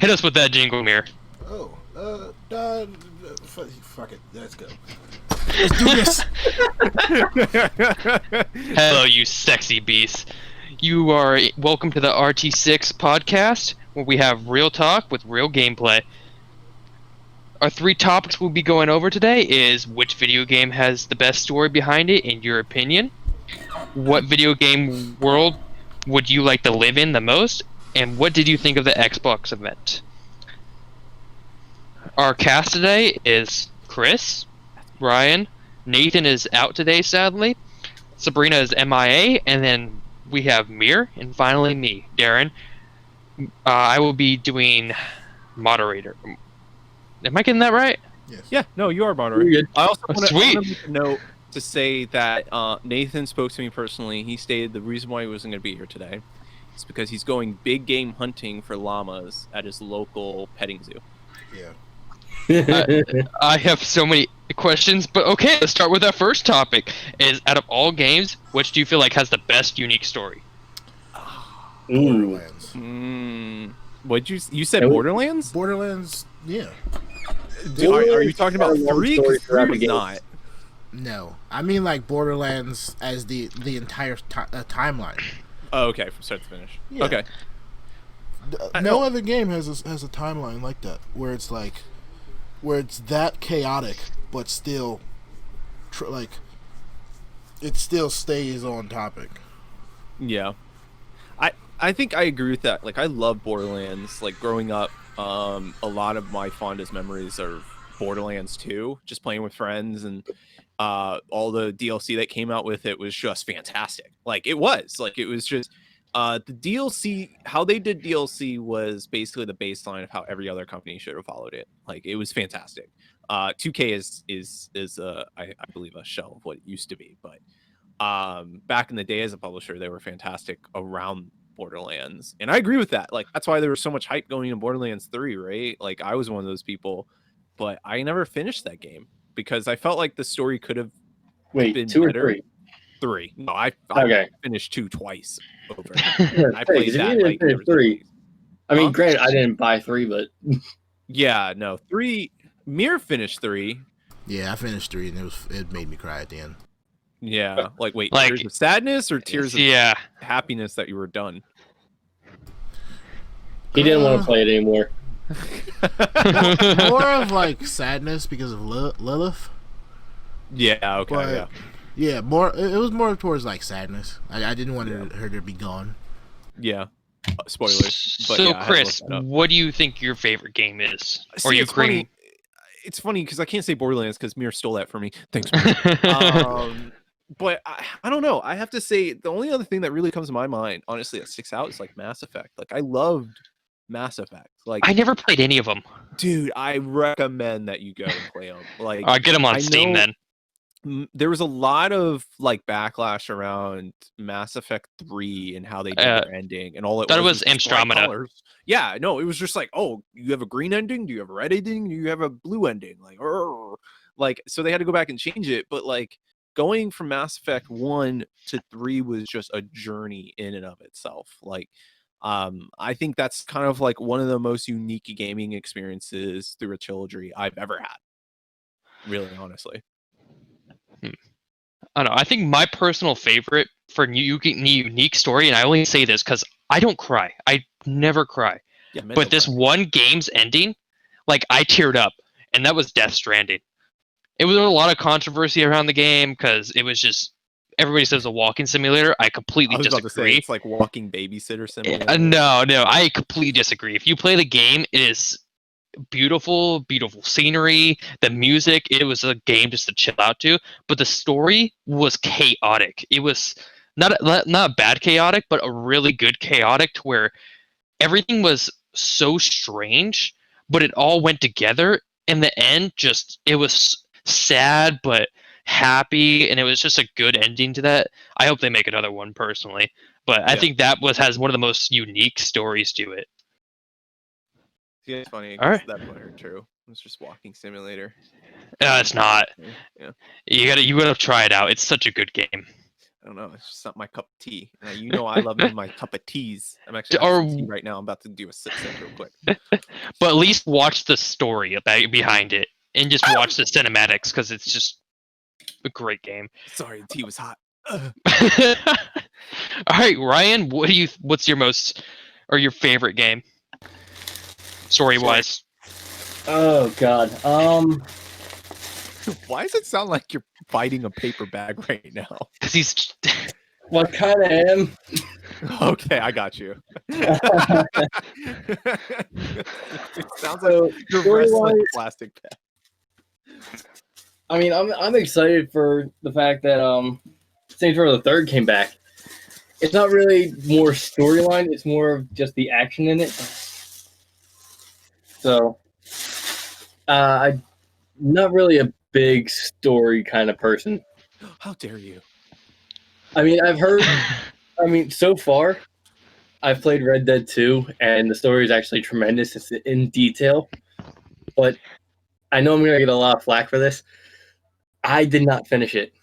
Hit us with that jingle, Mirror. Oh, fuck it. Let's go. Let's do this. Hello, you sexy beast. You are welcome to the RT6 podcast, where we have real talk with real gameplay. Our three topics we'll be going over today is which video game has the best story behind it, in your opinion? What video game world would you like to live in the most? And what did you think of the Xbox event? Our cast today is Chris, Ryan, Nathan is out today, sadly, Sabrina is MIA, and then we have Mirr, and finally me, Darren. I will be doing Moderator. Am I getting that right? Yes. Yeah, no, you are Moderator. I also want to make a note to say that Nathan spoke to me personally. He stated the reason why he wasn't going to be here today is because he's going big game hunting for llamas at his local petting zoo. Yeah. I have so many questions, but okay, let's start with our first topic. Is out of all games, which do you feel like has the best unique story? Borderlands. What'd you said Borderlands? Borderlands, yeah. Are you talking about 3? 3 was not. No, I mean like Borderlands as the entire timeline. Oh, okay, from start to finish. Yeah. Okay. No other game has a timeline like that, where it's that chaotic, but still, it still stays on topic. Yeah, I think I agree with that. Like, I love Borderlands. Like, growing up, a lot of my fondest memories are Borderlands 2, just playing with friends, and all the DLC that came out with it was just fantastic. It was just the DLC. How they did DLC was basically the baseline of how every other company should have followed it. Like, it was fantastic. 2K is I believe a shell of what it used to be, but back in the day as a publisher, they were fantastic around Borderlands, and I agree with that. Like, that's why there was so much hype going into Borderlands 3, right? Like, I was one of those people, but I never finished that game because I felt like the story could have been 2 better. or 3? 3. No, I finished 2 twice over. I played that like 3. I mean, granted, I didn't buy 3, but yeah, no, 3. Mirror finished 3. Yeah, I finished 3, and it made me cry at the end. Yeah, wait, tears of sadness or tears of happiness that you were done? He didn't want to play it anymore. More of like sadness because of Lilith. Yeah, okay, but, yeah. More. It was more towards like sadness. I didn't want her to be gone. Yeah. Spoilers. But so, Chris, what do you think your favorite game is? See, or you agree? It's funny because I can't say Borderlands because Mirror stole that from me. Thanks. But I don't know. I have to say the only other thing that really comes to my mind, honestly, that sticks out is like Mass Effect. Like, I loved Mass Effect. Like, I never played any of them. Dude, I recommend that you go and play them. Like, get them on Steam then. There was a lot of like backlash around Mass Effect 3 and how they did their ending and all. It was Andromeda. Yeah, no, it was just like, oh, you have a green ending? Do you have a red ending? Do you have a blue ending? Like, so they had to go back and change it. But like, going from Mass Effect 1 to 3 was just a journey in and of itself. Like, I think that's kind of like one of the most unique gaming experiences through a trilogy I've ever had. Really, honestly. I don't know. I think my personal favorite for unique story, and I only say this because I don't cry. I never cry. Yeah, but this one game's ending, like, I teared up, and that was Death Stranding. It was a lot of controversy around the game because it was just everybody says a walking simulator. I completely disagree. About to say, it's like walking babysitter simulator. No, I completely disagree. If you play the game, it is beautiful scenery, the music. It was a game just to chill out to. But the story was chaotic. It was not bad chaotic, but a really good chaotic to where everything was so strange, but it all went together. In the end, it was sad but happy, and it was just a good ending to that. I hope they make another one personally, but I think that has one of the most unique stories to it. Yeah, it's funny. All right. That point are true. It's just walking simulator. It's not. Yeah. You gotta try it out. It's such a good game. don't know. It's just not my cup of tea. And you know I love my cup of teas. I'm actually Or- having some tea right now. I'm about to do a sip real quick. But at least watch the story behind it, and just watch the cinematics because it's just a great game. Sorry, the tea was hot. All right, Ryan, what's your your favorite game, story wise? Oh God. Why does it sound like you're fighting a paper bag right now? Because he's What kind of am? Okay, I got you. It sounds So, like you're wrestling story-wise, a plastic bag. I mean, I'm excited for the fact that Saints Row the Third came back. It's not really more storyline; it's more of just the action in it. So, I'm not really a big story kind of person. How dare you? I mean, I've heard. I mean, so far, I've played Red Dead 2, and the story is actually tremendous. It's in detail, but I know I'm gonna get a lot of flack for this. I did not finish it.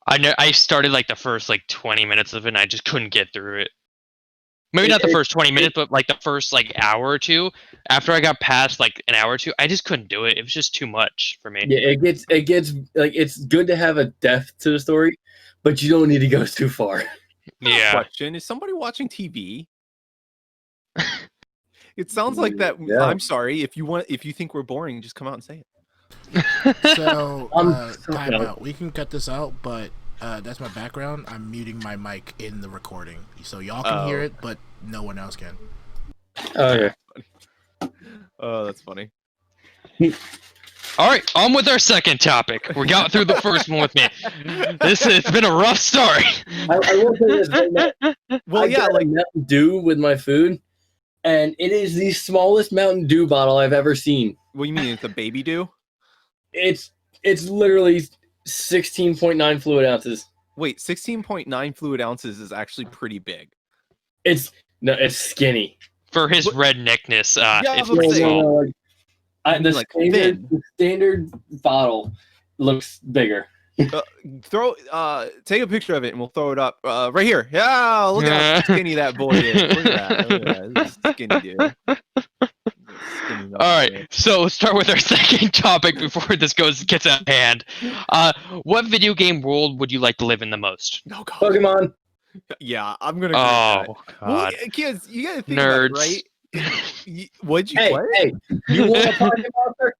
I know I started like the first 20 minutes of it, and I just couldn't get through it. Maybe not the first 20 minutes, but the first hour or two. After I got past an hour or two, I just couldn't do it. It was just too much for me. Yeah, it gets it's good to have a depth to the story, but you don't need to go too far. Yeah. Question: is somebody watching TV? It sounds like that. Yeah. I'm sorry. If you think we're boring, just come out and say it. So, so time down. out. We can cut this out, but that's my background. I'm muting my mic in the recording, so y'all can hear it, but no one else can. Okay. Oh, that's funny. All right, on with our second topic. We got through the first one with me. It's been a rough story. I will say this. Right now. Well, I yeah, got a Mountain Dew with my food, and it is the smallest Mountain Dew bottle I've ever seen. what do you mean? It's a baby dew? It's literally 16.9 fluid ounces. Wait, 16.9 fluid ounces is actually pretty big. It's skinny. For his redneckness, Yeah, it's I was pretty gonna say, small. The standard bottle looks bigger. Take a picture of it and we'll throw it up right here. Yeah, look at how skinny that boy is. Look at that. Look at that. This is skinny dude. Skinny All right, so let's start with our second topic before this gets out of hand. What video game world would you like to live in the most? No, God. Pokemon. Yeah, I'm gonna. Agree with that. God. Well, kids, you gotta think Nerds. about it, right? What'd you? Hey, what? hey, you want a Pocket Monster?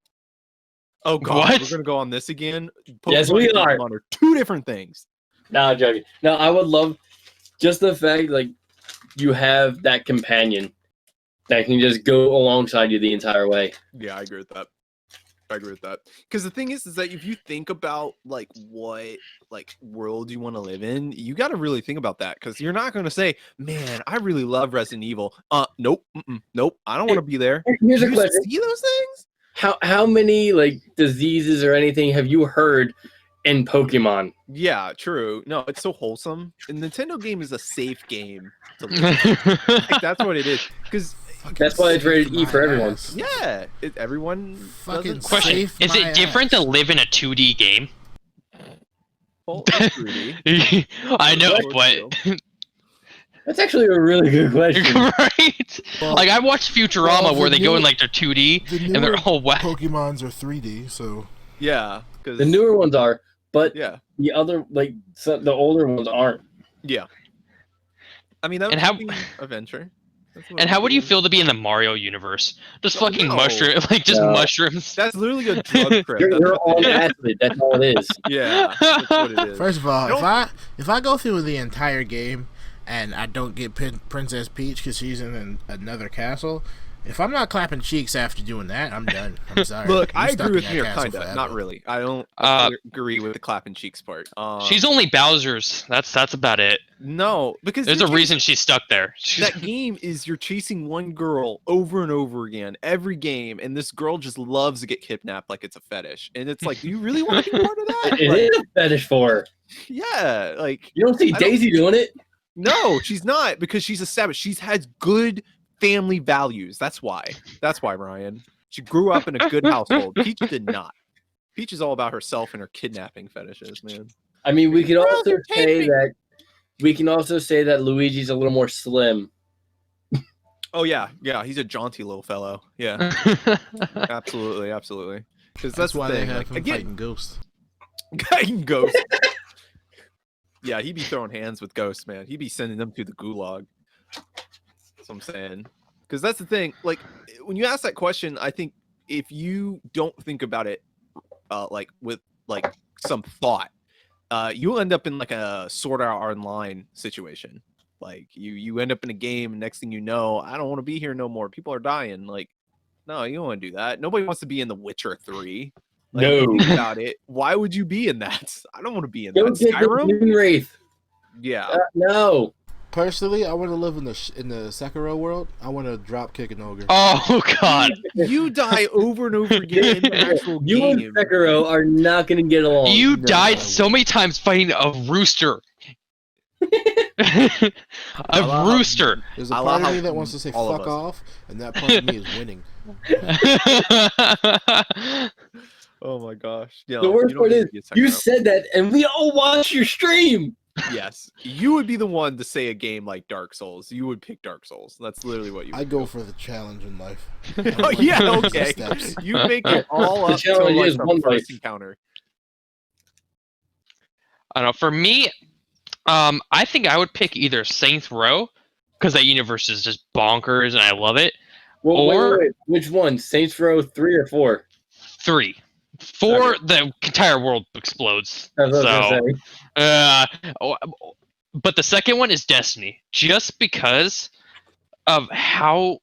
Oh God, What? we're gonna go on this again. Yes, Pokemon we and are. Pokemon are two different things. No, I'm joking. No, I would love just the fact you have that companion that can just go alongside you the entire way. Yeah, I agree with that. Because the thing is that if you think about what world you want to live in, you got to really think about that. Because you're not going to say, "Man, I really love Resident Evil." Nope, nope. I don't want to be there. Here's a You question: see those things? How many diseases or anything have you heard in Pokemon? Yeah, true. No, it's so wholesome. And Nintendo game is a safe game to live. That's what it is. Because That's why it's rated E for everyone. yeah, everyone Fucking doesn't. Question: Safe Is my it different ass. to live in a 2D game? Well, it's Rudy. I know, Of course but That's actually a really good question. right? Well, I watched Futurama well, where the they go in new- their 2D The and they're newer all wet. Pokemons are 3D, so Yeah, because The newer ones are, but yeah, the other the older ones aren't. yeah. I mean, that And would how- be adventure. And how would you feel to be in the Mario universe? Just Oh, fucking no. mushroom, No. mushrooms. That's literally a drug trip. You're on acid. That's all it is. Yeah, that's what it is. first of all, Nope. if I go through the entire game and I don't get Princess Peach because she's in another castle, if I'm not clapping cheeks after doing that, I'm done. I'm sorry. Look, I'm I stuck agree in with that Mirror, castle kinda. forever. Not really. I don't agree with the clapping cheeks part. She's only Bowser's. That's about it. no, because There's you're a reason she's stuck there. that game is you're chasing one girl over and over again every game, and this girl just loves to get kidnapped like it's a fetish. And it's like, do you really want to be part of that? It Like, is a fetish for her. yeah, like You don't see I don't- Daisy doing it. no, she's not because she's a savage. She's has good family values. That's why. That's why, Ryan. She grew up in a good household. Peach did not. Peach is all about herself and her kidnapping fetishes, man. I mean, we can also say me. that Luigi's a little more slim. Oh yeah, he's a jaunty little fellow. Yeah, absolutely. Because That's the why they thing. have Like, him again, fighting Ghost. fighting Ghost. Yeah, he'd be throwing hands with Ghost, man. He'd be sending them to the gulag. That's what I'm saying. Because that's the thing. Like, when you ask that question, I think if you don't think about it, like with like some thought, you'll end up in like a Sword Art Online situation. Like you end up in a game, and next thing you know, I don't want to be here no more. People are dying. Like, no, you don't want to do that. Nobody wants to be in The Witcher 3. Like, No. if you think about it, why would you be in that? I don't want to be in Go that. get the Skyrim? Moon Wraith. Yeah. No. Personally, I want to live in the Sekiro world. I want to drop kick an ogre. Oh God! You die over and over again in the actual You game. and Sekiro are not going to get along. You No. died so many times fighting a rooster. A rooster. There's a I part love of me that wants to say all of fuck us. off, and that part of me is winning. Oh my gosh. Yeah, The worst part is, you said said that, and we all watched your stream. yes. You would be the one to say a game like Dark Souls. You would pick Dark Souls. That's literally what you would I go do. for the challenge in life. Oh, yeah, okay. Steps. You make it all The up to challenge like is the one first life. encounter. I don't know. For me, I think I would pick either Saints Row because that universe is just bonkers and I love it. Well, Or- wait. Which one? Saints Row 3 or 4? 3, 4, the entire world explodes. That's what I was So, gonna say. but the second one is Destiny, just because of how,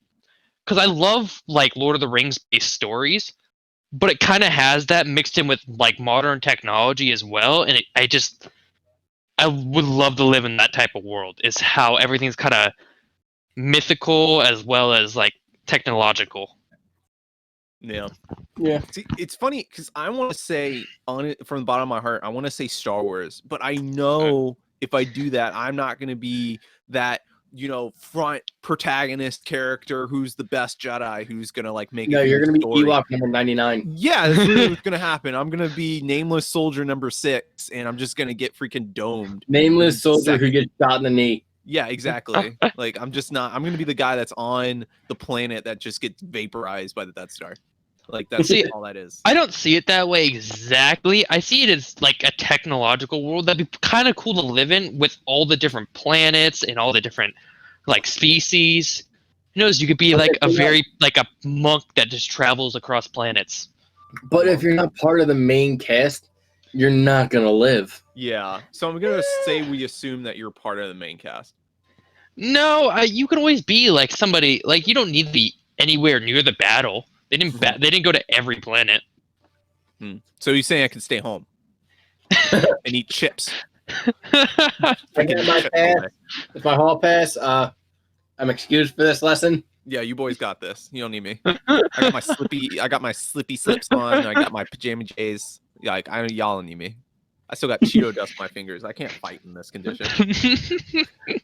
because I love like Lord of the Rings based stories, but it kind of has that mixed in with like modern technology as well, and I would love to live in that type of world. Is how everything's kind of mythical as well as like technological. Yeah. Yeah. See, it's funny because I want to say on it from the bottom of my heart, I want to say Star Wars, but I know if I do that, I'm not going to be that, front protagonist character who's the best Jedi who's going to like make No, it. you're going to be story. Ewok number 99. Yeah, that's literally what's going to happen. I'm going to be nameless soldier number 6, and I'm just going to get freaking domed. Nameless soldier who Second. gets shot in the knee. Yeah, exactly. Like, I'm going to be the guy that's on the planet that just gets vaporized by the Death Star. Like, that's See, all that is. I don't see it that way exactly. I see it as like a technological world that'd be kind of cool to live in with all the different planets and all the different like species. Who knows? You could be like a monk that just travels across planets. But if you're not part of the main cast, you're not going to live. Yeah. So I'm going to say we assume that you're part of the main cast. No, you can always be like somebody. Like you don't need to be anywhere near the battle. They didn't go to every planet. So you're saying I can stay home and eat chips? I get my pass. With my hall pass, I'm excused for this lesson. Yeah, you boys got this. You don't need me. I got my slippy slips on. I got my pajama J's. Yeah, y'all don't need me. I still got Cheeto dust on my fingers. I can't fight in this condition.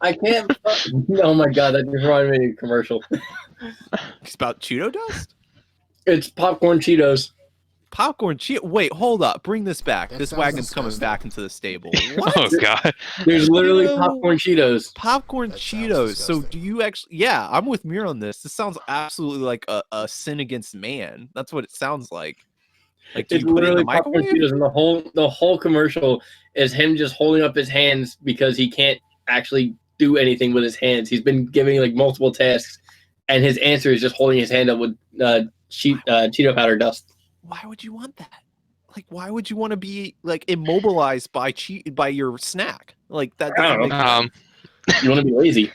I can't. Oh my god, that just reminded me of a commercial. It's about Cheeto dust? It's popcorn Cheetos. Popcorn Cheeto. Wait, hold up. Bring this back. That This sounds wagon's coming disgusting. back into the stable. What? Oh god. There's literally Cheeto- popcorn Cheetos. Popcorn That sounds Cheetos. So disgusting. do you actually? Yeah, I'm with Mirror on this. This sounds absolutely like a sin against man. That's what it sounds like. Like, do It's you put it in the literally popcorn microwave? Cheetos, and the whole commercial is him just holding up his hands because he can't actually do anything with his hands. He's been giving like multiple tasks, and his answer is just holding his hand up with Cheeto powder dust. Why would you want that? Like, why would you want to be like immobilized by your snack? Like that I doesn't don't make You want to be lazy?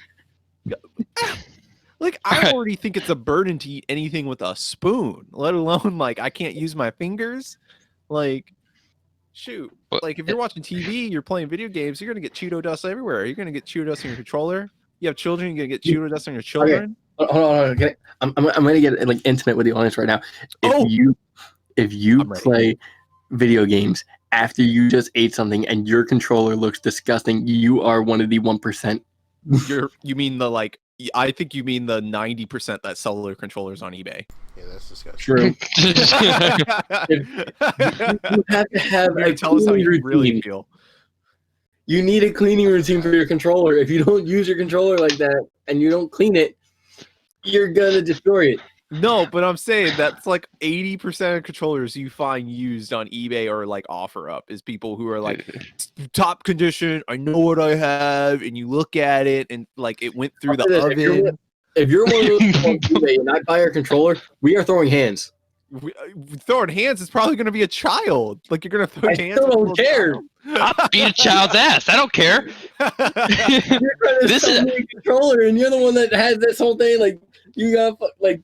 like I already think it's a burden to eat anything with a spoon, let alone like I can't use my fingers. Like, shoot. But- Like if you're watching TV, you're playing video games, you're gonna get Cheeto dust everywhere. You're gonna get Cheeto dust on your controller. You have children, you're gonna get Cheeto dust on your children. Hold on. Okay. I'm gonna get like intimate with the audience right now. Oh! If you I'm ready. play video games after you just ate something and your controller looks disgusting, you are one of the 1%. You mean the like I think you mean the 90% that sell their controllers on eBay. Yeah, that's disgusting. True. You have to have Mirror, a tell us how cooling you really routine. feel. You need a cleaning routine for your controller. If you don't use your controller like that and you don't clean it, you're gonna destroy it. No, but I'm saying that's like 80% of controllers you find used on eBay or like OfferUp is people who are like top condition. I know what I have, and you look at it and like it went through the oven. If you're one of those people on eBay and I buy your controller, we are throwing hands. Throwing hands is probably going to be a child. Like you're going to throw I hands. still don't care. I'll beat a child's ass. I don't care. You're trying to sell me a controller, and you're the one that has this whole thing. Like you got like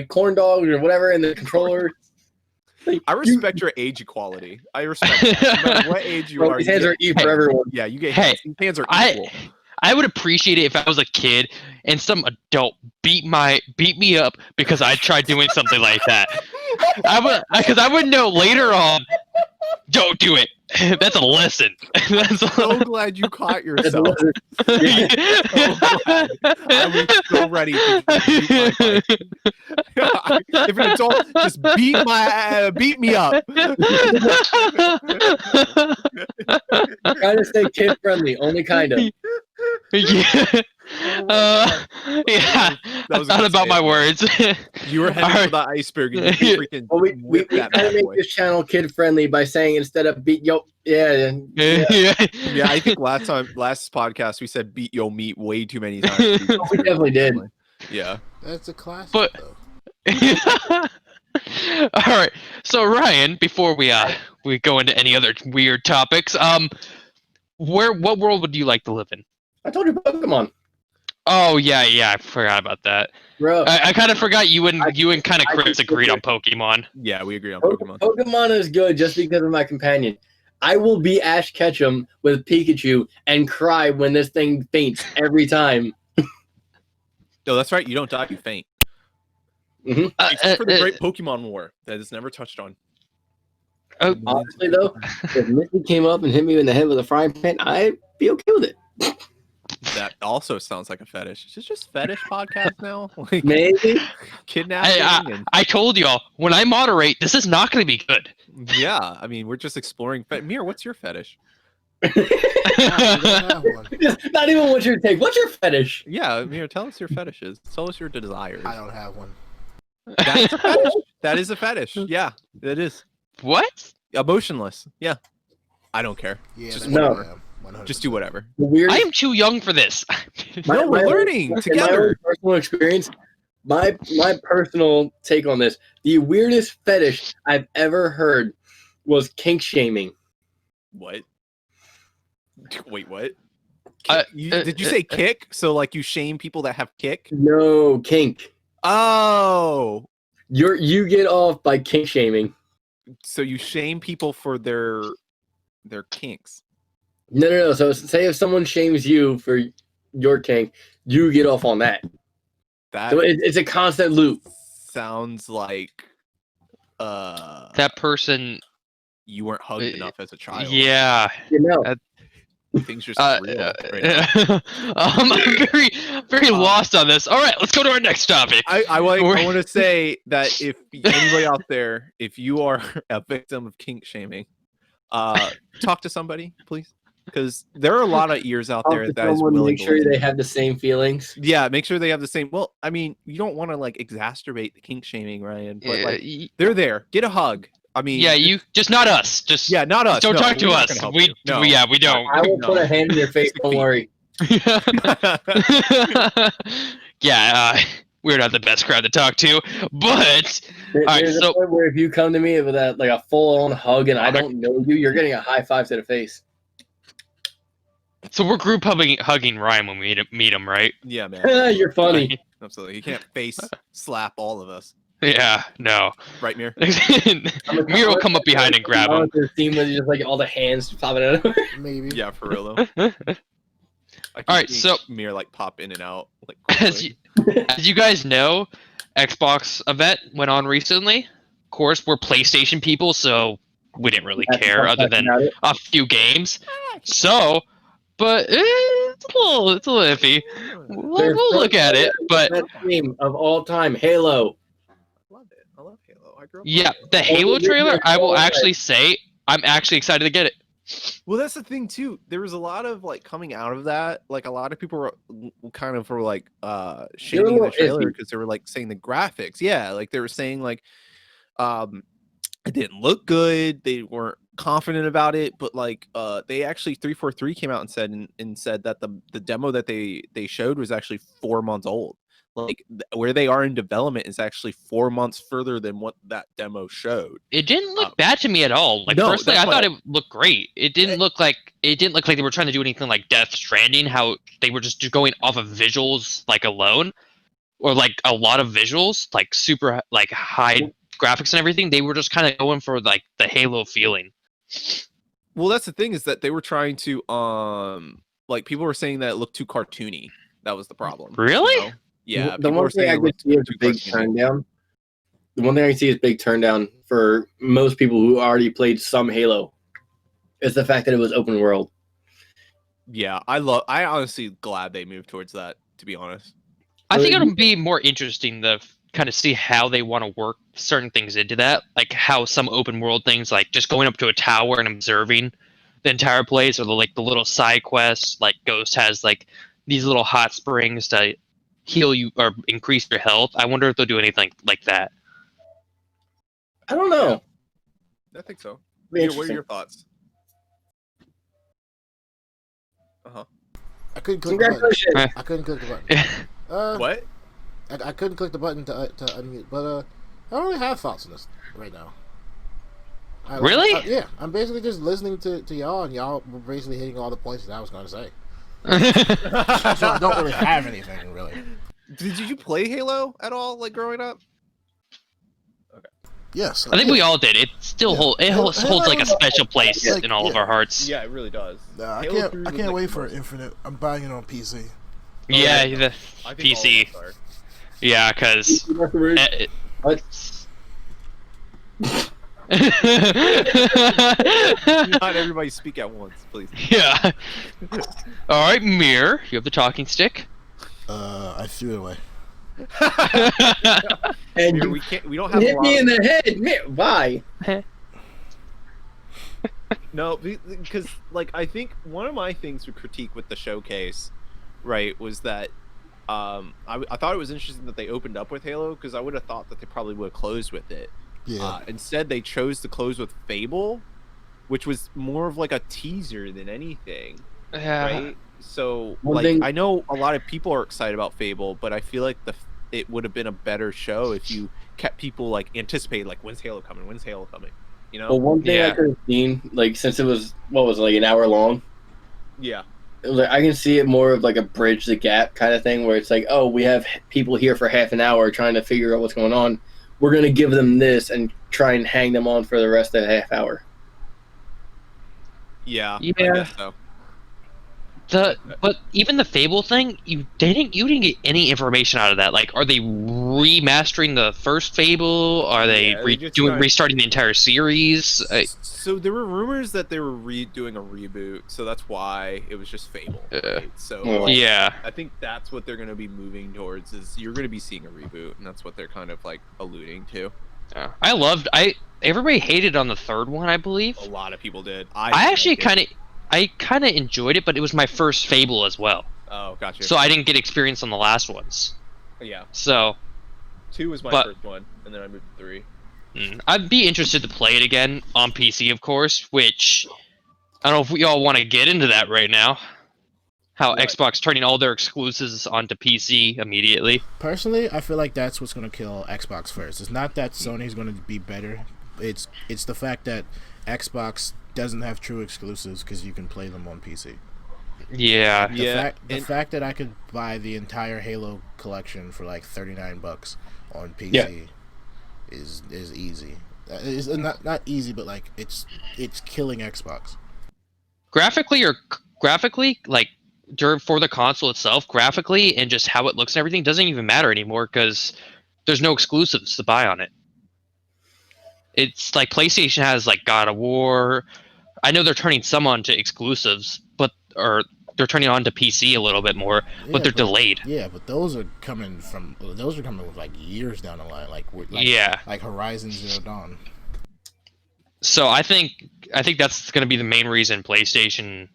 corn dogs or whatever in the controller. Like, I respect your age equality. I respect that. No matter what age you are. These hands are equal for everyone. Yeah, you get hands. These hands are equal. I would appreciate it if I was a kid and some adult beat me up because I tried doing something like that. Because I would know later on. Don't do it. That's a lesson. I'm so glad you caught yourself. I was so ready to beat my bike. If an adult just beat me up. Try to stay kid friendly, only kind of. Yeah. Yeah. I thought about my words. You were heading for the iceberg and you freaking we kind of make this channel kid friendly by saying instead of beat yo, yeah. I think last podcast we said beat yo meat way too many times. We definitely did. Yeah. That's a classic. But all right. So Ryan, before we go into any other weird topics, what world would you like to live in? I told you Pokemon. Oh yeah, I forgot about that. Bro, I kind of forgot you and kind of Chris agreed on Pokemon. Yeah, we agree on Pokemon. Pokemon is good just because of my companion. I will be Ash Ketchum with Pikachu and cry when this thing faints every time. No, that's right. You don't die, you faint. Mm-hmm. Except for the great Pokemon War that is never touched on. Honestly, though, if Misty came up and hit me in the head with a frying pan, I'd be okay with it. That also sounds like a fetish. Is this just fetish podcast now? Like, maybe kidnapping. I told y'all when I moderate, this is not going to be good. Yeah, I mean, we're just exploring. Mirror, what's your fetish? I don't have one. Not even what your take. What's your fetish? Yeah, Mirror, tell us your fetishes. Tell us your desires. I don't have one. That's a fetish. That is a fetish. Yeah, it is. What? Emotionless. Yeah. I don't care. Yeah, Just that's no. what I am, 100%. Just do whatever. The weirdest, I am too young for this. No, we're learning together. My own personal experience, my personal take on this, the weirdest fetish I've ever heard was kink shaming. What? Wait, what? Uh, Did you say kick? So like you shame people that have kick? No, kink. Oh. You get off by kink shaming. So you shame people for their kinks. No. So say if someone shames you for your kink, you get off on that. So it's a constant loop. Sounds like that person. You weren't hugged enough as a child. Yeah. You know. Things are surreal right now. I'm very lost on this. All right, let's go to our next topic. I want to say that if anybody out there, if you are a victim of kink shaming, talk to somebody, please, because there are a lot of ears out there that is willing make to sure listen. they have the same feelings. Yeah, make sure they have the same. Well, I mean, you don't want to like exacerbate the kink shaming, Ryan, but like they're there. Get a hug. I mean, yeah, you just not us. Just not us. Don't no, talk to us. We don't. I will put a hand in your face. Don't worry. Yeah, we're not the best crowd to talk to, but There's a point where if you come to me with like a full-on hug and I don't know you, you're getting a high five to the face. So we're group hugging Ryan when we meet him, right? Yeah, man. You're funny. Absolutely. He can't face slap all of us. Yeah, no. Right, Mirror? Mirror will come up behind and grab him. The scene with just like all the hands popping out. Maybe. Yeah, for real though. All right, so Mirror like pop in and out. Like as you guys know, Xbox event went on recently. Of course, we're PlayStation people, so we didn't really care other than a few games. So, but it's a little iffy. We'll look at it, but best game of all time, Halo. I love Halo. I grew up. Yeah, the Halo trailer, I will actually say I'm actually excited to get it. Well, that's the thing too. There was a lot of like coming out of that. Like a lot of people were kind of were like shading the trailer because they were like saying the graphics. Yeah, like they were saying like it didn't look good. They weren't confident about it, but like they actually 343 came out and said that the demo that they showed was actually 4 months old. Like where they are in development is actually 4 months further than what that demo showed. It didn't look bad to me at all. Like, no, personally, I thought it looked great. It didn't look like they were trying to do anything like Death Stranding, how they were just going off of visuals like alone, or like a lot of visuals, like super like high graphics and everything. They were just kind of going for like the Halo feeling. Well, that's the thing, is that they were trying to like people were saying that it looked too cartoony. That was the problem. Really? You know? Yeah. The one thing I could see is a big turndown. The one thing I can see is big turndown for most people who already played some Halo is the fact that it was open world. Yeah, I honestly glad they moved towards that, to be honest. I think it'll be more interesting to kind of see how they want to work certain things into that, like how some open world things, like just going up to a tower and observing the entire place, or the little side quests, like Ghost has like these little hot springs to heal you or increase your health. I wonder if they'll do anything like that. I don't know. Yeah, I think so. What What are your thoughts? I couldn't click the button. I couldn't click the button. What? I couldn't click the button to unmute, but I don't really have thoughts on this right now. Really? Yeah, I'm basically just listening to y'all, and y'all were basically hitting all the points that I was going to say. So I don't really have anything, really. Did you play Halo at all, like growing up? Okay. Yes, I think we all did. It still holds like a special place in all of our hearts. Yeah, it really does. Nah, I can't wait for Infinite. I'm buying it on PC. Yeah, the PC. Yeah, because not everybody speak at once, please. Yeah. All right, Mirror, you have the talking stick. I threw it away. And Mirror, we don't have hit me in the head. Mirror, why? No, because like I think one of my things to critique with the showcase, right, was that I thought it was interesting that they opened up with Halo, because I would have thought that they probably would have closed with it. Yeah. Instead, they chose to close with Fable, which was more of like a teaser than anything. Yeah. Right. So, like, I know a lot of people are excited about Fable, but I feel like it would have been a better show if you kept people like anticipating, like, when's Halo coming? When's Halo coming? You know. Well, one thing I could have seen, like, since it was like an hour long. Yeah. It was like, I can see it more of like a bridge the gap kind of thing, where it's like, oh, we have people here for half an hour trying to figure out what's going on. We're going to give them this and try and hang them on for the rest of the half hour. Yeah. Yeah. I guess so. But even the Fable thing, you didn't get any information out of that. Like, are they remastering the first Fable? Are they restarting the entire series? So there were rumors that they were doing a reboot, so that's why it was just Fable. Right? So yeah, I think that's what they're going to be moving towards. Is you're going to be seeing a reboot, and that's what they're kind of like alluding to. Yeah. Everybody hated on the third one, I believe. A lot of people did. I kind of enjoyed it, but it was my first Fable as well. Oh, gotcha. So I didn't get experience on the last ones. Yeah. So 2 was my first one, and then I moved to 3. I'd be interested to play it again on PC, of course, which I don't know if we all want to get into that right now. How Xbox turning all their exclusives onto PC immediately. Personally, I feel like that's what's going to kill Xbox first. It's not that Sony's going to be better. It's the fact that Xbox doesn't have true exclusives because you can play them on PC. Yeah. The fact that I could buy the entire Halo collection for like $39 on PC is easy. It's not easy, but like it's killing Xbox. Graphically, like for the console itself, graphically and just how it looks and everything doesn't even matter anymore because there's no exclusives to buy on it. It's like PlayStation has like God of War. I know they're turning some onto exclusives, or they're turning on to PC a little bit more, but they're delayed. Yeah, but those are coming with like years down the line, like Horizon Zero Dawn. So I think that's going to be the main reason PlayStation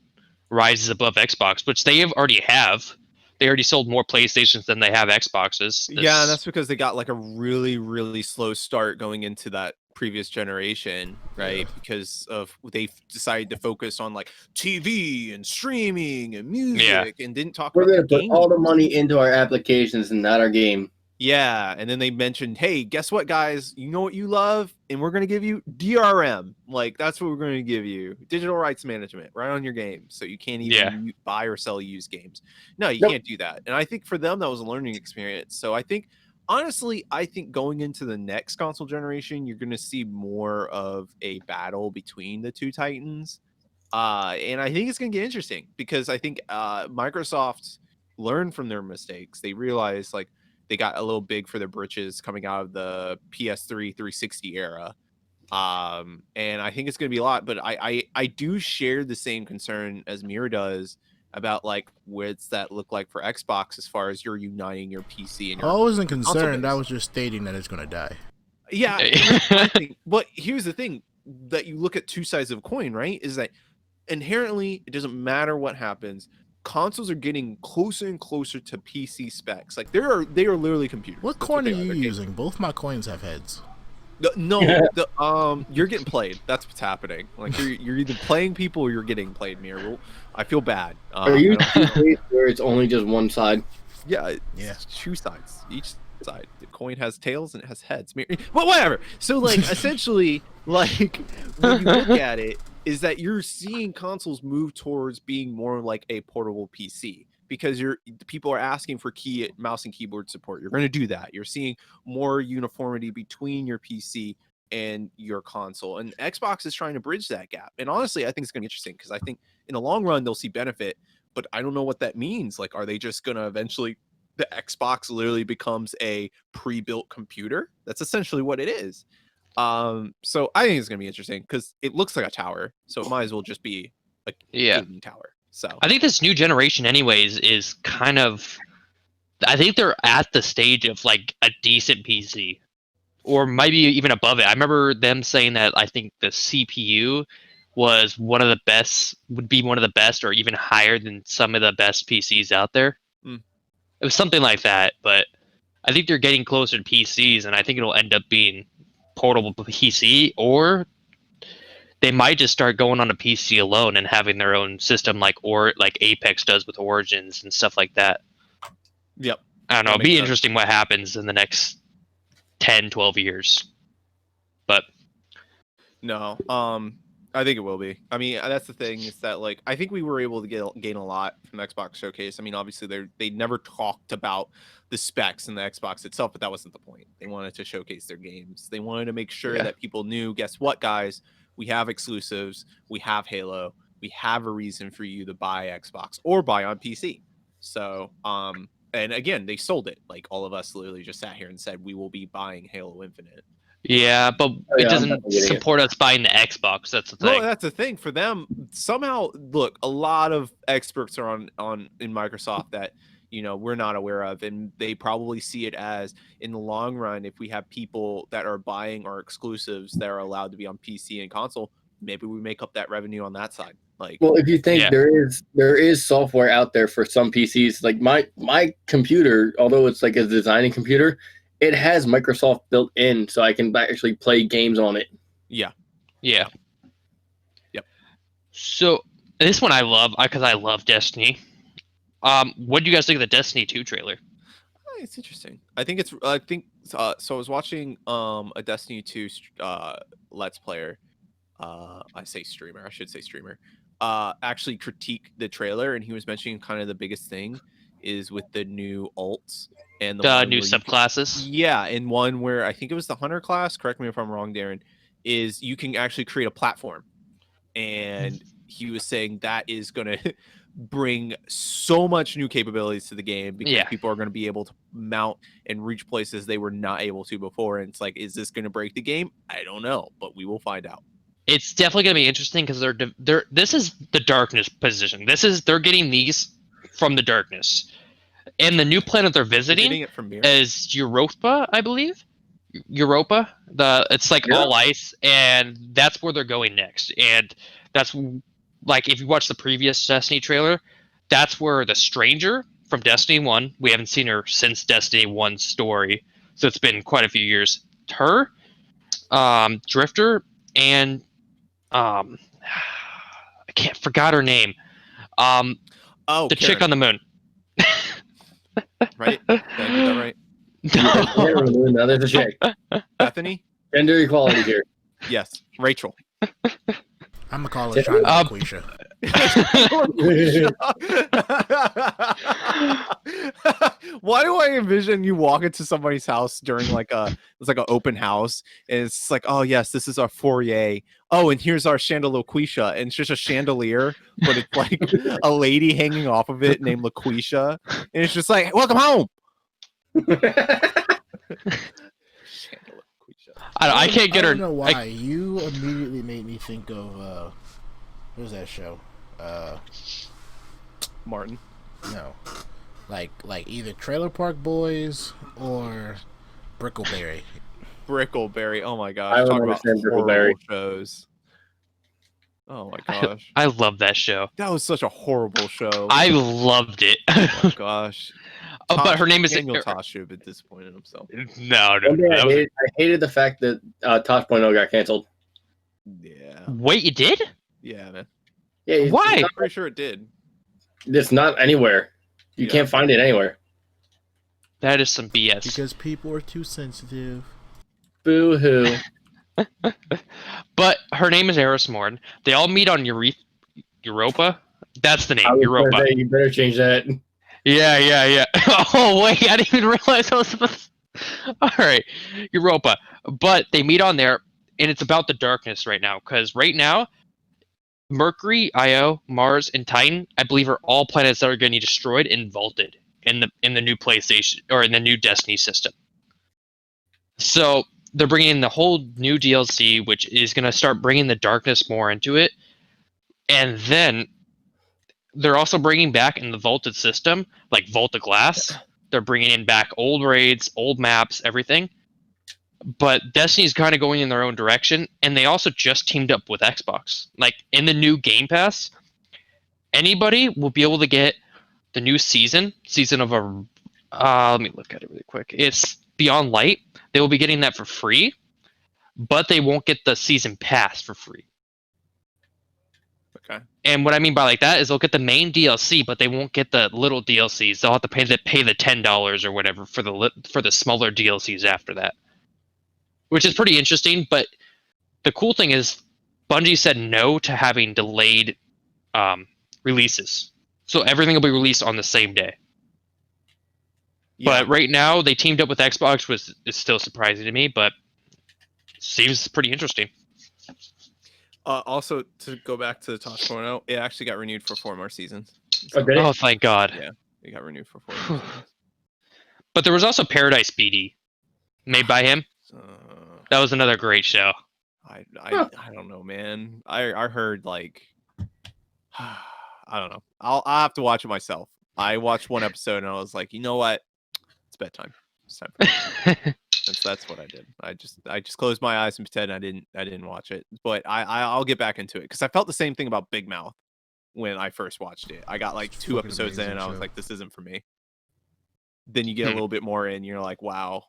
rises above Xbox, which they already have. They already sold more PlayStations than they have Xboxes. Yeah, and that's because they got like a really, really slow start going into that previous generation, right? Yeah. Because of they decided to focus on like TV and streaming and Yeah. music and didn't talk We're about gonna the put all the games. money into our applications and not our game. Yeah, and then they mentioned, hey, guess what, guys? You know what you love, and we're gonna give you DRM. Like that's what we're gonna give you: digital rights management, right on your game, so you can't even buy or sell used games. No, you Nope. can't do that. And I think for them that was a learning experience. So I think, honestly, I think going into the next console generation, you're gonna see more of a battle between the two titans. And I think it's gonna get interesting because I think Microsoft learned from their mistakes. They realized like they got a little big for their britches coming out of the PS3 360 era. And I think it's going to be a lot, but I do share the same concern as Mirror does about like what's that look like for Xbox as far as you're uniting your PC and your I wasn't console concerned. I base. was just stating that it's gonna die. Yeah, that's my thing. But here's the thing that you look at two sides of a coin, right? Is that inherently it doesn't matter what happens. Consoles are getting closer and closer to PC specs. Like they are literally computers. What That's coin are they you They're using? Both my coins have heads. No, you're getting played. That's what's happening. Like you're either playing people or you're getting played. Mirror. Well, I feel bad. Are you I don't- two where it's only just one side? yeah, Yeah. it's two sides. Each side. The coin has tails and it has heads. Well, whatever. So like essentially, like when you look at it, is that you're seeing consoles move towards being more like a portable PC because people are asking for mouse and keyboard support. You're going to do that. You're seeing more uniformity between your PC and your console, and Xbox is trying to bridge that gap. And honestly, I think it's going to be interesting because I think in the long run they'll see benefit, but I don't know what that means. Like, are they just going to eventually the Xbox literally becomes a pre-built computer? That's essentially what it is. So I think it's gonna be interesting because it looks like a tower, so it might as well just be a gaming tower. So I think this new generation, anyways, is kind of. I think they're at the stage of like a decent PC, or maybe even above it. I remember them saying that I think the CPU was one of the best, would be one of the best, or even higher than some of the best PCs out there. Mm. It was something like that, but I think they're getting closer to PCs, and I think it'll end up being portable PC, or they might just start going on a PC alone and having their own system like Apex does with Origins and stuff like that. Yep. I don't know. That It'll be makes sense. interesting what happens in the next 10, 12 years. But No, I think it will be. I mean, that's the thing is that like I think we were able to gain a lot from the Xbox showcase. I mean, obviously they never talked about the specs in the Xbox itself, but that wasn't the point. They wanted to showcase their games. They wanted to make sure that people knew, guess what, guys? We have exclusives. We have Halo. We have a reason for you to buy Xbox or buy on PC. So, and again, they sold it. Like all of us literally just sat here and said we will be buying Halo Infinite. yeah, but yeah, it I'm doesn't definitely getting it. support us buying the Xbox. That's the No, thing. that's the thing for them. Somehow, look, a lot of experts are on in Microsoft that we're not aware of, and they probably see it as in the long run, if we have people that are buying our exclusives that are allowed to be on PC and console, maybe we make up that revenue on that side. Like, Well, if you think Yeah. there is software out there for some PCs, like my computer, although it's like a designing computer, it has Microsoft built in, so I can actually play games on it. yeah, Yeah. Yep. So this one I love because I love Destiny. What do you guys think of the Destiny 2 trailer? it's interesting. I think so. I was watching a Destiny 2 Let's Player. I should say streamer. Actually critique the trailer, and he was mentioning kind of the biggest thing is with the new alts and The one new where you can- subclasses? yeah, and one where I think it was the hunter class. Correct me if I'm wrong, Darren. Is you can actually create a platform, and he was saying that is going to bring so much new capabilities to the game because people are going to be able to mount and reach places they were not able to before. And it's like, is this going to break the game? I don't know, but we will find out. It's definitely going to be interesting because they're this is the darkness position. They're getting these from the darkness, and the new planet they're You're visiting getting it from Mirror. is Europa, I believe. Europa. It's like Yeah. all ice, and that's where they're going next. And that's like if you watch the previous Destiny trailer, that's where the Stranger from Destiny 1. We haven't seen her since Destiny 1 story, so it's been quite a few years. Her, Drifter, and I forgot her name. Oh, The Karen, chick on the moon. right? Did I get that right? No. Now there's a chick. Bethany? Gender equality here. Yes. Rachel. I'm gonna call her China Um, Laquisha. Why do I envision you walk into somebody's house during it's like an open house, and it's like, oh yes, this is our foyer. Oh, and here's our chandelier, and it's just a chandelier, but it's like a lady hanging off of it named LaQuisha, and it's just like, welcome home. I can't get I her. don't know why. You immediately made me think of what was that show? Martin. No, like either Trailer Park Boys or Brickleberry. Brickleberry. Oh my I gosh. don't Talk about understand horrible Brickleberry. shows. Oh my gosh. I love that show. That was such a horrible show. I loved it. Oh my gosh. But her name is Daniel Tosh should have been disappointed in himself. No. One thing that was- I hated the fact that Tosh.0 got canceled. Yeah. Wait, you did? Yeah, man. Yeah, Why? I'm pretty sure it did. It's not anywhere. You Yeah. can't find it anywhere. That is some BS. Because people are too sensitive. Boo hoo. But her name is Eris Morn. They all meet on Europa. That's the name, Europa. You better change that. Yeah. Oh wait, I didn't even realize I was supposed to... All right, Europa. But they meet on there, and it's about the darkness right now. Because right now, Mercury, Io, Mars, and Titan, I believe, are all planets that are going to be destroyed and vaulted in the new PlayStation or in the new Destiny system. So they're bringing in the whole new DLC, which is going to start bringing the darkness more into it, and then they're also bringing back in the vaulted system, like Vault of Glass. They're bringing in back old raids, old maps, everything. But Destiny's kind of going in their own direction, and they also just teamed up with Xbox. Like, in the new Game Pass, anybody will be able to get the new season of a... let me look at it really quick. It's Beyond Light. They will be getting that for free, but they won't get the season pass for free. Okay. And what I mean by like that is they'll get the main DLC, but they won't get the little DLCs. They'll have to pay the $10 or whatever for the smaller DLCs after that, which is pretty interesting. But the cool thing is, Bungie said no to having delayed releases, so everything will be released on the same day. Yeah. But right now they teamed up with Xbox, which is still surprising to me, but seems pretty interesting. Also, to go back to the Tosh.0, it actually got renewed for 4 more seasons. Oh, did it? Oh, thank God. Yeah, it got renewed for 4 more seasons. But there was also Paradise BD, made by him. That was another great show. I don't know, man. I heard like I don't know. I'll have to watch it myself. I watched one episode and I was like, you know what? It's bedtime. It's time for bed. That's what I did. I just closed my eyes and pretend I didn't watch it. But I'll get back into it because I felt the same thing about Big Mouth when I first watched it. I got like 2 episodes in and I was like, this isn't for me. Then you get a little bit more in, you're like, wow,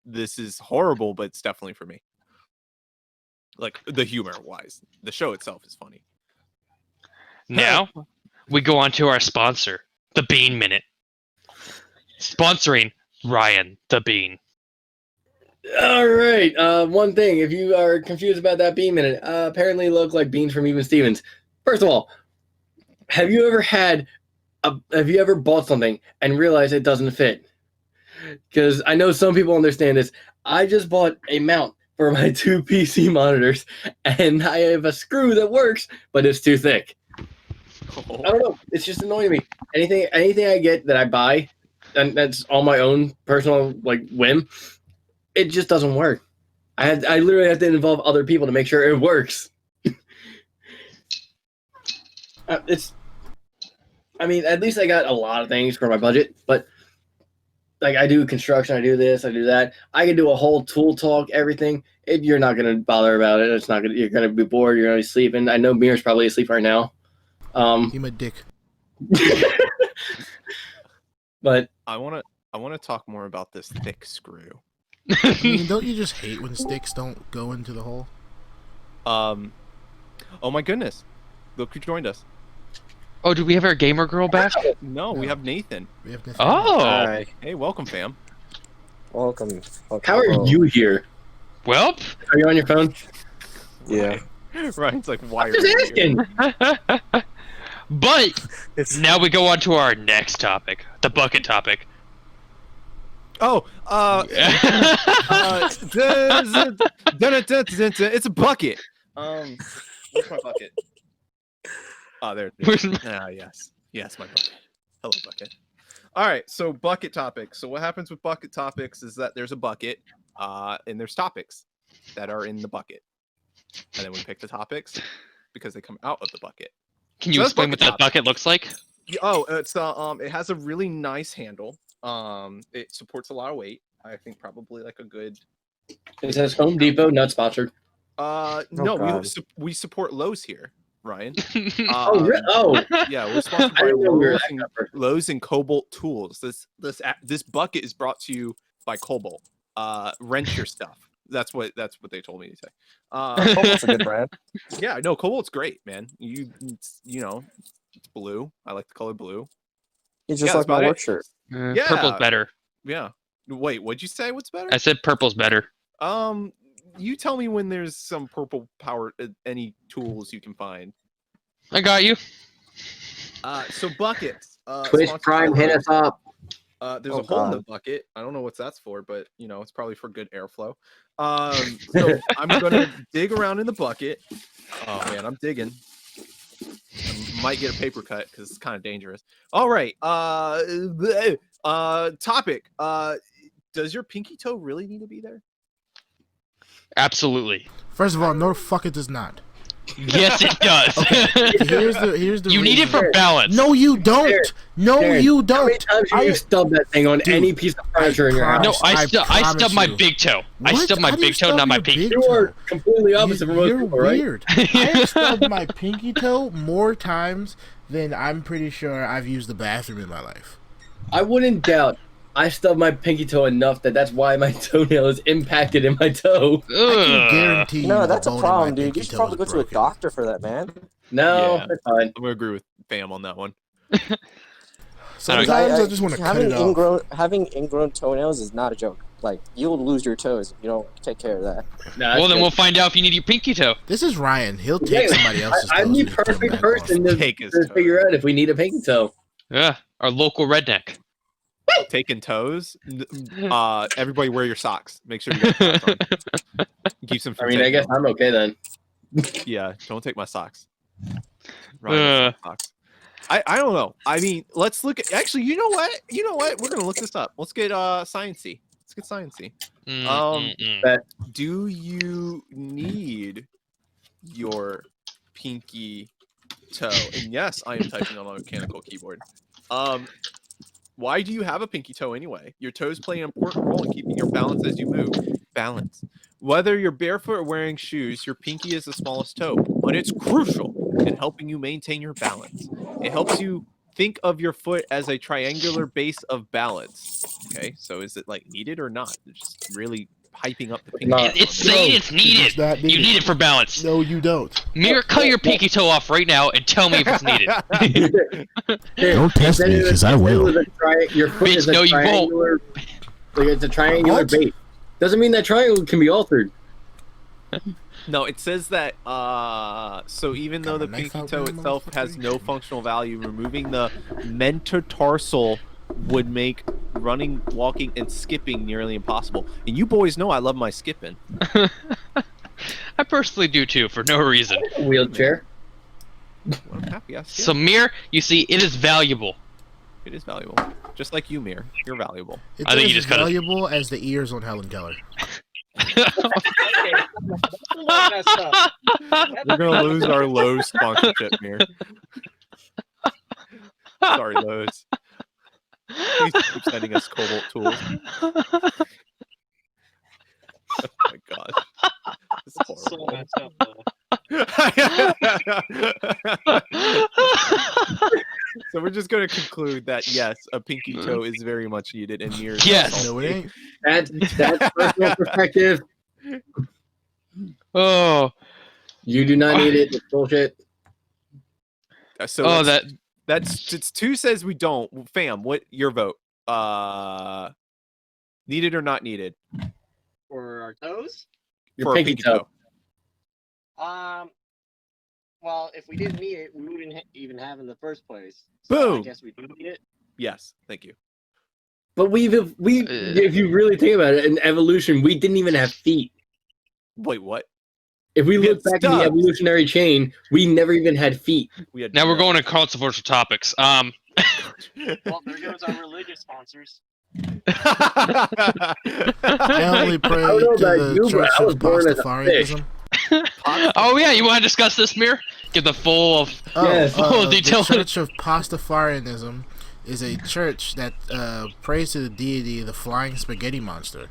this is horrible, but it's definitely for me. Like the humor wise, the show itself is funny. Now we go on to our sponsor, the Bean Minute, sponsoring Ryan the Bean. All right. One thing, if you are confused about that bean minute, apparently look like beans from Even Stevens. First of all, have you ever bought something and realized it doesn't fit? Because I know some people understand this. I just bought a mount for my 2 PC monitors, and I have a screw that works, but it's too thick. I don't know. It's just annoying me. Anything I get that I buy, and that's on my own personal whim, it just doesn't work. I literally have to involve other people to make sure it works. At least I got a lot of things for my budget, but like I do construction, I do this, I do that. I can do a whole tool talk, everything. You're not gonna bother about it. It's not gonna. You're gonna be bored. You're gonna be sleeping. I know Mirror's probably asleep right now. He my dick. But I wanna talk more about this thick screw. I mean, don't you just hate when sticks don't go into the hole? Oh my goodness, look who joined us. Oh, do we have our gamer girl back? No, we have Nathan. We have this. Oh, Hi. Hey, welcome, Pham. Welcome. how are you here? well. Are you on your phone? Yeah. Ryan's like, why are Just you here? asking. But It's now we go on to our next topic, the bucket topic. Oh, it's a bucket. Where's my bucket? Oh, there it Where's is. my- Yes, my bucket. Hello, bucket. All right, so bucket topics. So what happens with bucket topics is that there's a bucket, and there's topics that are in the bucket, and then we pick the topics because they come out of the bucket. Can you So that's explain what bucket that bucket looks like? Oh, it's it has a really nice handle. It supports a lot of weight. I think probably like a good. It says Home Depot, not sponsored. No, God. we support Lowe's here, Ryan. Oh, Yeah, we're sponsored I by didn't know we were Lowe's that and, kind of person. Lowe's and Cobalt Tools. This bucket is brought to you by Cobalt. Rent your stuff. That's what they told me to say. Cobalt's a good brand. Yeah, no, Cobalt's great, man. It's blue. I like the color blue. It's Yeah, just that's like my about work it. shirt. Yeah. Purple's better. Yeah. Wait, what'd you say? What's better? I said purple's better. You tell me when there's some purple power, any tools you can find. I got you. So buckets. Twitch sponsored Prime, by hit Lowe's. us up. There's Oh, a hole in the God. bucket. I don't know what that's for, but it's probably for good airflow. So I'm gonna dig around in the bucket. Oh man, I'm digging. I might get a paper cut because it's kind of dangerous. All right. Topic. Does your pinky toe really need to be there? Absolutely. First of all, no, fuck it does not. Yes, it does. Here's the You need it reason. for balance. No, you don't. No, Darren, you How many don't. times have you stubbed that thing on Dude, any piece of furniture in your I No, house? promise- I promise stubbed my you. big toe. I What? stubbed my How do you big toe, stub not my your pinky. big You are completely opposite from most You're people, right? weird. I have stubbed my pinky toe more times than I'm pretty sure I've used the bathroom in my life. I wouldn't doubt. I stubbed my pinky toe enough that's why my toenail is impacted in my toe. I can Ugh. guarantee you. No, the that's a bone in my problem, dude. pinky You should toe probably is go to a broken. doctor for that, man. No, Yeah. it's fine. I'm gonna agree with Pham on that one. Sometimes I I just want to cut it off. Having ingrown toenails is not a joke. Like, you'll lose your toes if you don't take care of that. Nah, Well, then it's we'll find out if you need your pinky toe. This is Ryan. He'll take somebody else's I'm toes the and just put 'em perfect back person on. to, Take his to toe. figure out if we need a pinky toe. Yeah, our local redneck. Taking toes. Everybody wear your socks. Make sure you got socks on. Keeps them I from mean, I taking guess them. I'm okay then. Yeah, don't take my socks. Ryan doesn't like socks. I don't know. I mean, let's look at actually, you know what? We're gonna look this up. Let's get sciencey. Let's get sciencey. Do you need your pinky toe? And yes, I am typing on a mechanical keyboard. Why do you have a pinky toe anyway? Your toes play an important role in keeping your balance as you move. Balance. Whether you're barefoot or wearing shoes, your pinky is the smallest toe, but it's crucial in helping you maintain your balance. It helps you think of your foot as a triangular base of balance. Okay, so is it like needed or not? It's just really hyping up the pinky. Not. It's saying it's needed. It's not You needed. need it for balance. No, you don't. Mirror, cut your pinky toe off right now and tell me if it's needed. Don't test me, 'cause I will. Your foot Bitch, is a no, you won't. triangular. Like it's a triangular What? base. Doesn't mean that triangle can be altered. No, it says that so even though Got the my knife pinky out toe now, itself has no motherfucker. functional value, removing the metatarsal would make running, walking, and skipping nearly impossible. And you boys know I love my skipping. I personally do too, for no reason. Wheelchair. Well, I'm happy I skip. So, Mirror, you see, it is valuable. It is valuable. Just like you, Mirror. You're valuable. It's I think as you just cut it. valuable as the ears on Helen Keller. We're gonna lose our Lowe's sponsorship, Mirror. Sorry, Lowe's. Please keep sending us cobalt tools. Oh my god. This is So horrible. messed up, though. So we're just going to conclude that yes, a pinky toe is very much needed in Mirror. Yes. No, it ain't. That's personal perspective. Oh, You do not need it. It's bullshit. So oh, that's it's 2 says we don't. Pham, what your vote? Needed or not needed For our toes? Your for a pinky toe. Well, if we didn't need it, we wouldn't even have in the first place. So I Boom. guess we do need it. Yes, thank you. But if you really think about it, in evolution, we didn't even have feet. Wait, what? If we We look had back in the stubs. evolutionary evolutionary chain, we never even had feet. We had now we're going to controversial topics. Well, there goes our religious sponsors. I only pray I don't know to about the you, but Church I of was born as a Pastafarianism. Oh yeah, you want to discuss this, Mirror? Give the full of Yes. full The detail. Church of Pastafarianism is a church that prays to the deity, the flying spaghetti monster.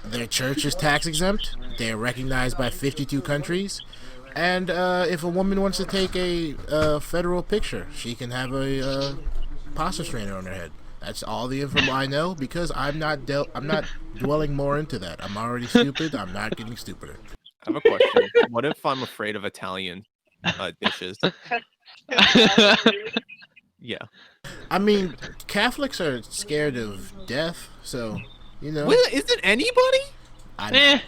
Their church is tax exempt. They are recognized by 52 countries. And if a woman wants to take a federal picture, she can have a pasta strainer on her head. That's all the info I know because I'm not dwelling more into that. I'm already stupid. I'm not getting stupider. I have a question. What if I'm afraid of Italian dishes? Yeah. I mean, Catholics are scared of death, so you know. Well, isn't anybody? Eh.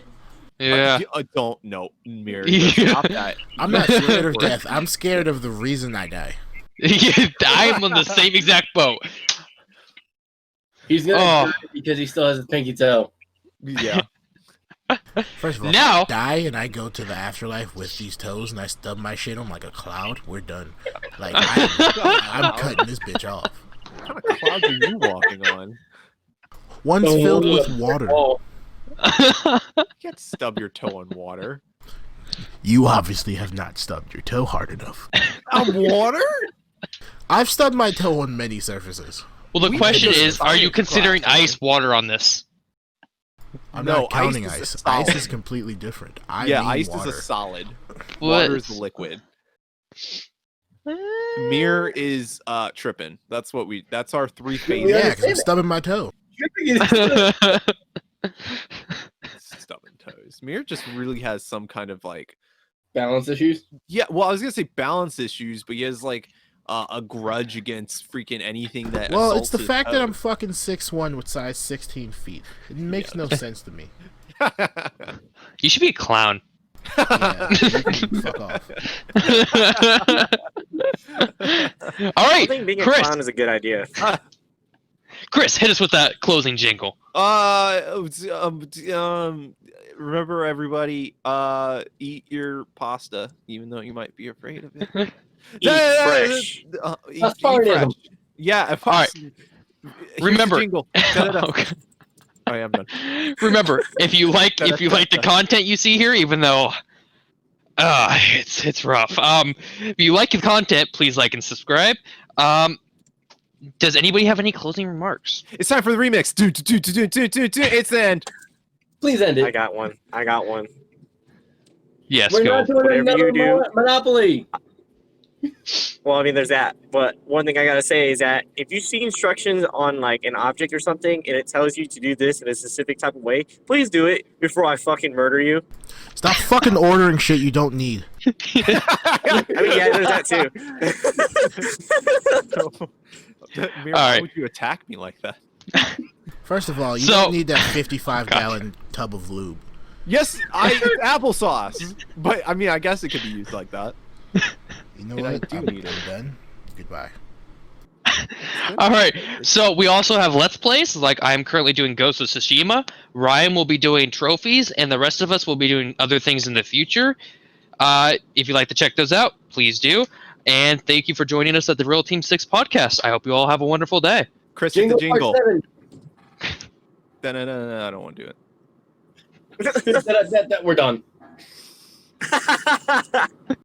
Yeah. Don't know, Mirror. Yeah. Stop that. I'm not scared of death. I'm scared of the reason I die. I'm on the same exact boat. He's gonna Oh. die because he still has his pinky toe. Yeah. First of all, Now- if I die and I go to the afterlife with these toes and I stub my shit on like a cloud, we're done. Like I'm cutting this bitch off. What kind of clouds are you walking on? One's filled with water. Oh, You can't stub your toe on water. You obviously have not stubbed your toe hard enough. On water? I've stubbed my toe on many surfaces. Well, the We question did this is, are you science considering class, ice water on this? I'm No, not counting ice is a ice. solid. Ice is completely different. I Yeah, mean ice water. is a solid. What? Water is a liquid. Mirror is tripping. That's what that's our 3 phases. Yeah, because I'm stubbing my toe. Stubbing toes. Mirror just really has some kind of like balance issues. yeah, well I was gonna say balance issues, but he has like a grudge against freaking anything that Well, it's assaults the his fact that I'm toes. fucking 6'1" with size 16 feet. It makes no sense to me. You should be a clown. Yeah, you can fuck off. All I right, think being a Chris. clown is a good idea. Chris, hit us with that closing jingle. Remember everybody, eat your pasta, even though you might be afraid of it. Eat fresh. That's Spartanism. Yeah. All right. Here's the Remember. jingle. Da-da-da. Okay. Oh, yeah, I'm done. Remember, if you like the content you see here, even though it's rough. If you like the content, please like and subscribe. Does anybody have any closing remarks? It's time for the remix. Do. It's the end. Please end I it. got one. Yes, We're go. not doing Whatever another you do. Monopoly. Well, I mean, there's that. But one thing I gotta say is that if you see instructions on like an object or something, and it tells you to do this in a specific type of way, please do it before I fucking murder you. Stop fucking ordering shit you don't need. I mean, yeah, there's that too. Mirror, All why right. would you attack me like that? First of all, you So- don't need that 55-gallon tub of lube. Yes, it's applesauce. But I mean, I guess it could be used like that. You know And I what? do I'm need it. done. Goodbye. All right. So we also have Let's Plays. Like I'm currently doing Ghost of Tsushima. Ryan will be doing trophies, and the rest of us will be doing other things in the future. If you'd like to check those out, please do. And thank you for joining us at the Real Team 6 podcast. I hope you all have a wonderful day. Chris, hit the Jingle jingle. part 7. Da-da-da-da, I don't want to do it. We're done.